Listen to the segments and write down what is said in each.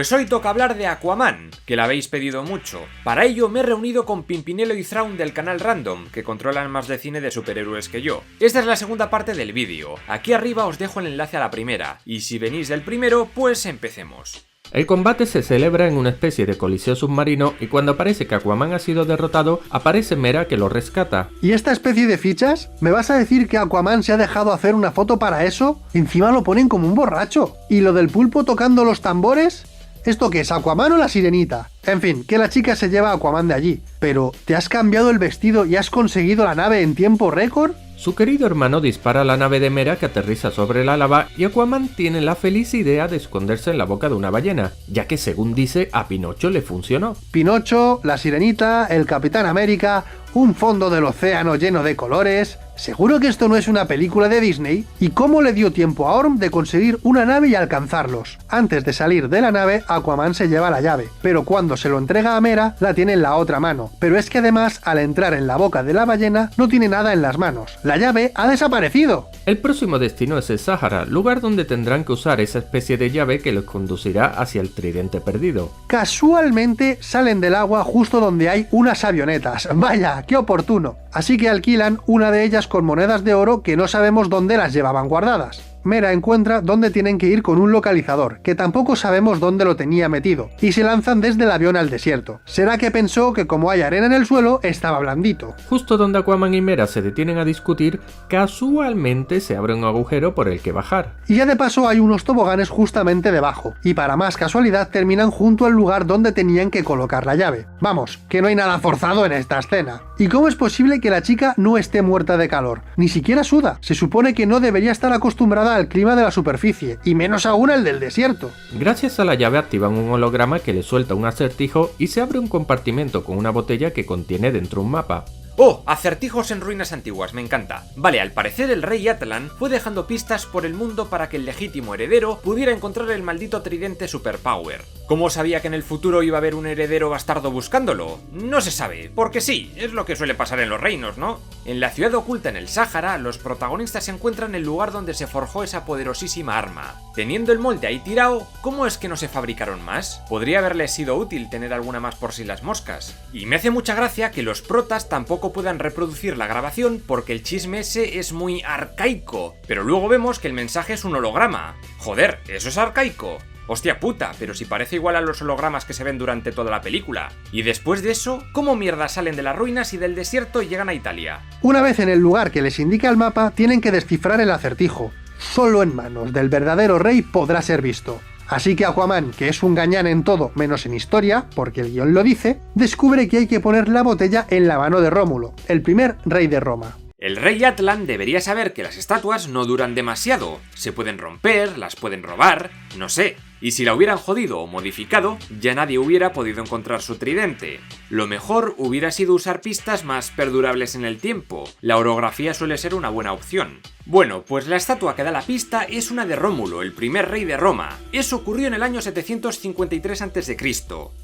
Pues hoy toca hablar de Aquaman, que la habéis pedido mucho. Para ello me he reunido con Pimpinelo y Thrawn del canal Random, que controlan más de cine de superhéroes que yo. Esta es la segunda parte del vídeo. Aquí arriba os dejo el enlace a la primera, y si venís del primero, pues empecemos. El combate se celebra en una especie de coliseo submarino y cuando parece que Aquaman ha sido derrotado, aparece Mera que lo rescata. ¿Y esta especie de fichas? ¿Me vas a decir que Aquaman se ha dejado hacer una foto para eso? Encima lo ponen como un borracho. ¿Y lo del pulpo tocando los tambores? ¿Esto qué es, Aquaman o la Sirenita? En fin, que la chica se lleva a Aquaman de allí. Pero, ¿te has cambiado el vestido y has conseguido la nave en tiempo récord? Su querido hermano dispara a la nave de Mera que aterriza sobre la lava y Aquaman tiene la feliz idea de esconderse en la boca de una ballena, ya que según dice a Pinocho le funcionó. Pinocho, la Sirenita, el Capitán América, un fondo del océano lleno de colores... ¿Seguro que esto no es una película de Disney? ¿Y cómo le dio tiempo a Orm de conseguir una nave y alcanzarlos? Antes de salir de la nave, Aquaman se lleva la llave, pero cuando se lo entrega a Mera, la tiene en la otra mano. Pero es que además, al entrar en la boca de la ballena, no tiene nada en las manos. ¡La llave ha desaparecido! El próximo destino es el Sáhara, lugar donde tendrán que usar esa especie de llave que los conducirá hacia el tridente perdido. Casualmente salen del agua justo donde hay unas avionetas. ¡Vaya, qué oportuno! Así que alquilan una de ellas con monedas de oro que no sabemos dónde las llevaban guardadas. Mera encuentra dónde tienen que ir con un localizador, que tampoco sabemos dónde lo tenía metido, y se lanzan desde el avión al desierto. ¿Será que pensó que como hay arena en el suelo, estaba blandito? Justo donde Aquaman y Mera se detienen a discutir, casualmente se abre un agujero por el que bajar. Y ya de paso hay unos toboganes justamente debajo, y para más casualidad terminan junto al lugar donde tenían que colocar la llave. Vamos, que no hay nada forzado en esta escena. ¿Y cómo es posible que la chica no esté muerta de calor? Ni siquiera suda. Se supone que no debería estar acostumbrada al clima de la superficie, y menos aún el del desierto. Gracias a la llave activan un holograma que le suelta un acertijo y se abre un compartimento con una botella que contiene dentro un mapa. ¡Oh! Acertijos en ruinas antiguas, me encanta. Vale, al parecer el rey Atlan fue dejando pistas por el mundo para que el legítimo heredero pudiera encontrar el maldito tridente Superpower. ¿Cómo sabía que en el futuro iba a haber un heredero bastardo buscándolo? No se sabe, porque sí, es lo que suele pasar en los reinos, ¿no? En la ciudad oculta en el Sáhara, los protagonistas se encuentran en el lugar donde se forjó esa poderosísima arma. Teniendo el molde ahí tirado, ¿cómo es que no se fabricaron más? Podría haberles sido útil tener alguna más por si las moscas. Y me hace mucha gracia que los protas tampoco puedan reproducir la grabación porque el chisme ese es muy arcaico, pero luego vemos que el mensaje es un holograma. Joder, eso es arcaico. Hostia puta, pero si parece igual a los hologramas que se ven durante toda la película. Y después de eso, ¿cómo mierda salen de las ruinas y del desierto y llegan a Italia? Una vez en el lugar que les indica el mapa, tienen que descifrar el acertijo. Solo en manos del verdadero rey podrá ser visto. Así que Aquaman, que es un gañán en todo menos en historia, porque el guión lo dice, descubre que hay que poner la botella en la mano de Rómulo, el primer rey de Roma. El rey Atlan debería saber que las estatuas no duran demasiado, se pueden romper, las pueden robar, no sé, y si la hubieran jodido o modificado, ya nadie hubiera podido encontrar su tridente. Lo mejor hubiera sido usar pistas más perdurables en el tiempo, la orografía suele ser una buena opción. Bueno, pues la estatua que da la pista es una de Rómulo, el primer rey de Roma. Eso ocurrió en el año 753 a.C.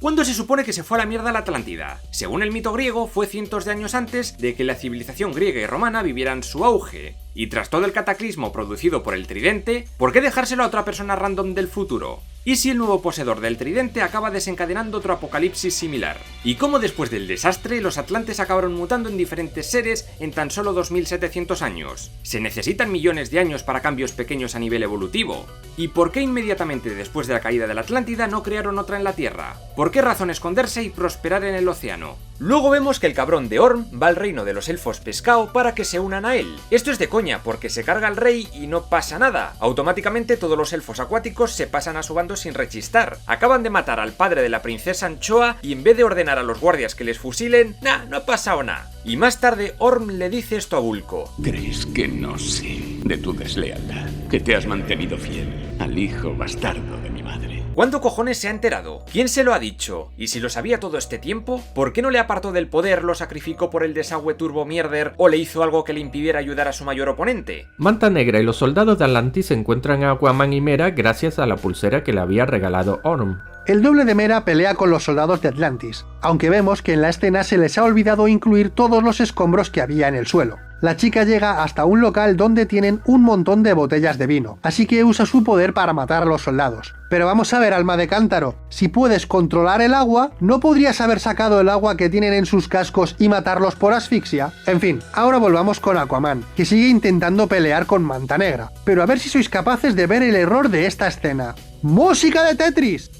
¿Cuándo se supone que se fue a la mierda la Atlántida? Según el mito griego, fue cientos de años antes de que la civilización griega y romana vivieran su auge. Y tras todo el cataclismo producido por el tridente, ¿por qué dejárselo a otra persona random del futuro? ¿Y si el nuevo poseedor del tridente acaba desencadenando otro apocalipsis similar? ¿Y cómo después del desastre los atlantes acabaron mutando en diferentes seres en tan solo 2700 años? ¿Se necesitan millones de años para cambios pequeños a nivel evolutivo? ¿Y por qué inmediatamente después de la caída de la Atlántida no crearon otra en la Tierra? ¿Por qué razón esconderse y prosperar en el océano? Luego vemos que el cabrón de Orm va al reino de los elfos pescado para que se unan a él. Esto es de coña porque se carga al rey y no pasa nada. Automáticamente todos los elfos acuáticos se pasan a su bando sin rechistar. Acaban de matar al padre de la princesa Anchoa y en vez de ordenar a los guardias que les fusilen, no ha pasado nada. Y más tarde Orm le dice esto a Vulko. ¿Crees que no sé de tu deslealtad? Que te has mantenido fiel al hijo bastardo de mi madre. ¿Cuándo cojones se ha enterado? ¿Quién se lo ha dicho? ¿Y si lo sabía todo este tiempo? ¿Por qué no le apartó del poder, lo sacrificó por el desagüe turbo mierder o le hizo algo que le impidiera ayudar a su mayor oponente? Manta Negra y los soldados de Atlantis encuentran a Aquaman y Mera gracias a la pulsera que le había regalado Orm. El doble de Mera pelea con los soldados de Atlantis, aunque vemos que en la escena se les ha olvidado incluir todos los escombros que había en el suelo. La chica llega hasta un local donde tienen un montón de botellas de vino, así que usa su poder para matar a los soldados. Pero vamos a ver, alma de cántaro, si puedes controlar el agua, ¿no podrías haber sacado el agua que tienen en sus cascos y matarlos por asfixia? En fin, ahora volvamos con Aquaman, que sigue intentando pelear con Manta Negra. Pero a ver si sois capaces de ver el error de esta escena. ¡Música de Tetris!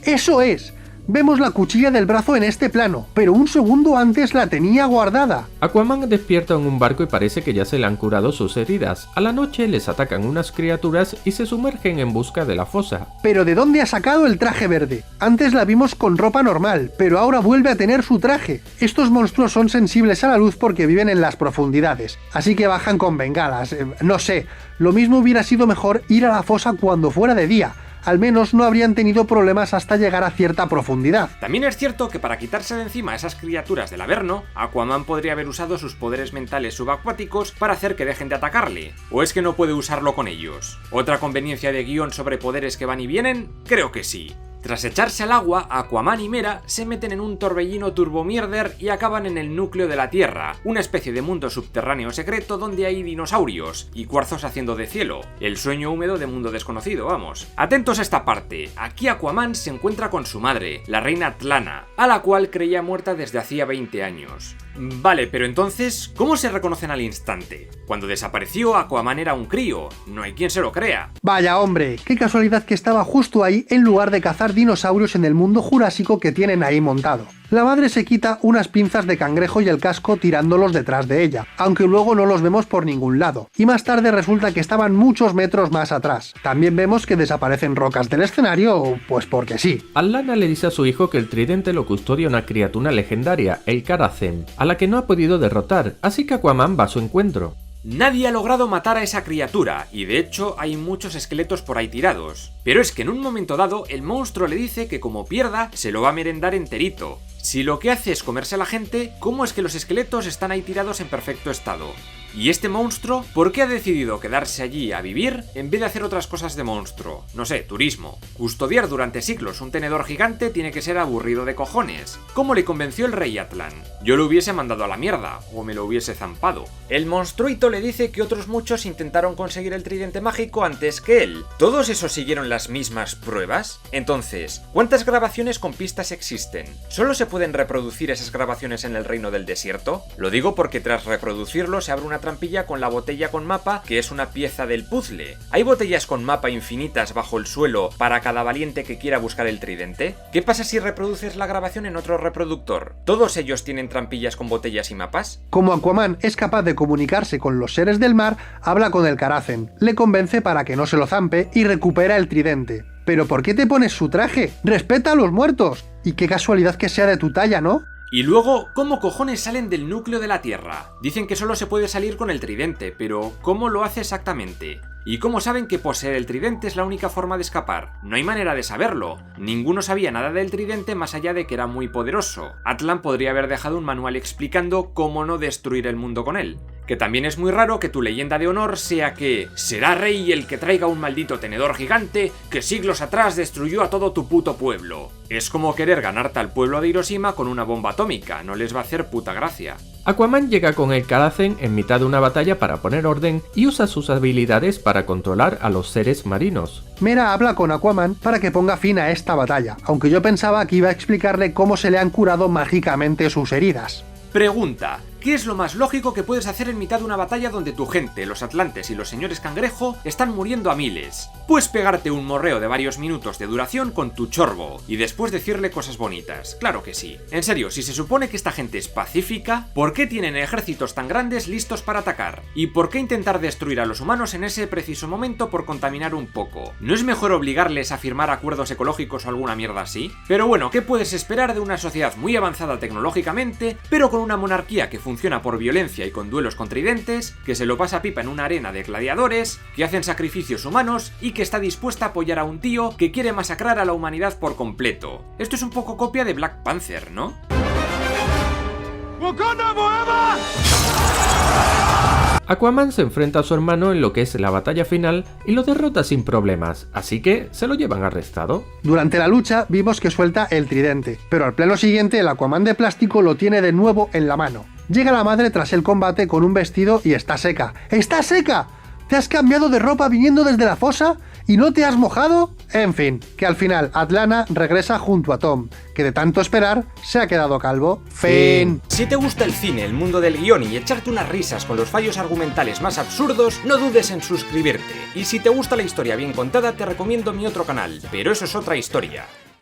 ¡Eso es! Vemos la cuchilla del brazo en este plano, pero un segundo antes la tenía guardada. Aquaman despierta en un barco y parece que ya se le han curado sus heridas. A la noche les atacan unas criaturas y se sumergen en busca de la fosa. ¿Pero de dónde ha sacado el traje verde? Antes la vimos con ropa normal, pero ahora vuelve a tener su traje. Estos monstruos son sensibles a la luz porque viven en las profundidades, así que bajan con bengalas. No sé, lo mismo hubiera sido mejor ir a la fosa cuando fuera de día. Al menos no habrían tenido problemas hasta llegar a cierta profundidad. También es cierto que para quitarse de encima a esas criaturas del Averno, Aquaman podría haber usado sus poderes mentales subacuáticos para hacer que dejen de atacarle. ¿O es que no puede usarlo con ellos? ¿Otra conveniencia de guión sobre poderes que van y vienen? Creo que sí. Tras echarse al agua, Aquaman y Mera se meten en un torbellino turbomierder y acaban en el núcleo de la Tierra, una especie de mundo subterráneo secreto donde hay dinosaurios y cuarzos haciendo de cielo, el sueño húmedo de mundo desconocido, vamos. Atentos a esta parte, aquí Aquaman se encuentra con su madre, la reina Atlana, a la cual creía muerta desde hacía 20 años. Vale, pero entonces, ¿cómo se reconocen al instante? Cuando desapareció, Aquaman era un crío, no hay quien se lo crea. Vaya hombre, qué casualidad que estaba justo ahí en lugar de cazar dinosaurios en el mundo jurásico que tienen ahí montado. La madre se quita unas pinzas de cangrejo y el casco tirándolos detrás de ella, aunque luego no los vemos por ningún lado, y más tarde resulta que estaban muchos metros más atrás. También vemos que desaparecen rocas del escenario, pues porque sí. Atlana le dice a su hijo que el tridente lo custodia una criatura legendaria, el Karazhan, a la que no ha podido derrotar, así que Aquaman va a su encuentro. Nadie ha logrado matar a esa criatura, y de hecho hay muchos esqueletos por ahí tirados. Pero es que en un momento dado, el monstruo le dice que como pierda, se lo va a merendar enterito. Si lo que hace es comerse a la gente, ¿cómo es que los esqueletos están ahí tirados en perfecto estado? ¿Y este monstruo por qué ha decidido quedarse allí a vivir en vez de hacer otras cosas de monstruo? No sé, turismo. Custodiar durante siglos un tenedor gigante tiene que ser aburrido de cojones. ¿Cómo le convenció el rey Atlan? Yo lo hubiese mandado a la mierda, o me lo hubiese zampado. El monstruito le dice que otros muchos intentaron conseguir el tridente mágico antes que él. ¿Todos esos siguieron las mismas pruebas? Entonces, ¿cuántas grabaciones con pistas existen? ¿Solo se pueden reproducir esas grabaciones en el reino del desierto? Lo digo porque tras reproducirlo se abre una trampilla con la botella con mapa, que es una pieza del puzzle. ¿Hay botellas con mapa infinitas bajo el suelo para cada valiente que quiera buscar el tridente? ¿Qué pasa si reproduces la grabación en otro reproductor? ¿Todos ellos tienen trampillas con botellas y mapas? Como Aquaman es capaz de comunicarse con los seres del mar, habla con el Karazhan, le convence para que no se lo zampe y recupera el tridente. ¿Pero por qué te pones su traje? ¡Respeta a los muertos! Y qué casualidad que sea de tu talla, ¿no? Y luego, ¿cómo cojones salen del núcleo de la Tierra? Dicen que solo se puede salir con el tridente, pero ¿cómo lo hace exactamente? ¿Y cómo saben que poseer el tridente es la única forma de escapar? No hay manera de saberlo. Ninguno sabía nada del tridente más allá de que era muy poderoso. Atlan podría haber dejado un manual explicando cómo no destruir el mundo con él. Que también es muy raro que tu leyenda de honor sea que será rey el que traiga un maldito tenedor gigante que siglos atrás destruyó a todo tu puto pueblo. Es como querer ganarte al pueblo de Hiroshima con una bomba atómica, no les va a hacer puta gracia. Aquaman llega con el Karazhan en mitad de una batalla para poner orden y usa sus habilidades para controlar a los seres marinos. Mera habla con Aquaman para que ponga fin a esta batalla, aunque yo pensaba que iba a explicarle cómo se le han curado mágicamente sus heridas. Pregunta: ¿qué es lo más lógico que puedes hacer en mitad de una batalla donde tu gente, los atlantes y los señores cangrejo, están muriendo a miles? Pues pegarte un morreo de varios minutos de duración con tu chorbo y después decirle cosas bonitas. Claro que sí. En serio, si se supone que esta gente es pacífica, ¿por qué tienen ejércitos tan grandes listos para atacar? ¿Y por qué intentar destruir a los humanos en ese preciso momento por contaminar un poco? ¿No es mejor obligarles a firmar acuerdos ecológicos o alguna mierda así? Pero bueno, ¿qué puedes esperar de una sociedad muy avanzada tecnológicamente, pero con una monarquía que funciona por violencia y con duelos con tridentes, que se lo pasa pipa en una arena de gladiadores, que hacen sacrificios humanos y que está dispuesta a apoyar a un tío que quiere masacrar a la humanidad por completo? Esto es un poco copia de Black Panther, ¿no? Aquaman se enfrenta a su hermano en lo que es la batalla final y lo derrota sin problemas, así que se lo llevan arrestado. Durante la lucha vimos que suelta el tridente, pero al plano siguiente el Aquaman de plástico lo tiene de nuevo en la mano. Llega la madre tras el combate con un vestido y está seca. ¡Está seca! ¿Te has cambiado de ropa viniendo desde la fosa? ¿Y no te has mojado? En fin, que al final Atlanna regresa junto a Tom, que de tanto esperar se ha quedado calvo. Fin. Si te gusta el cine, el mundo del guión y echarte unas risas con los fallos argumentales más absurdos, no dudes en suscribirte. Y si te gusta la historia bien contada, te recomiendo mi otro canal, pero eso es otra historia.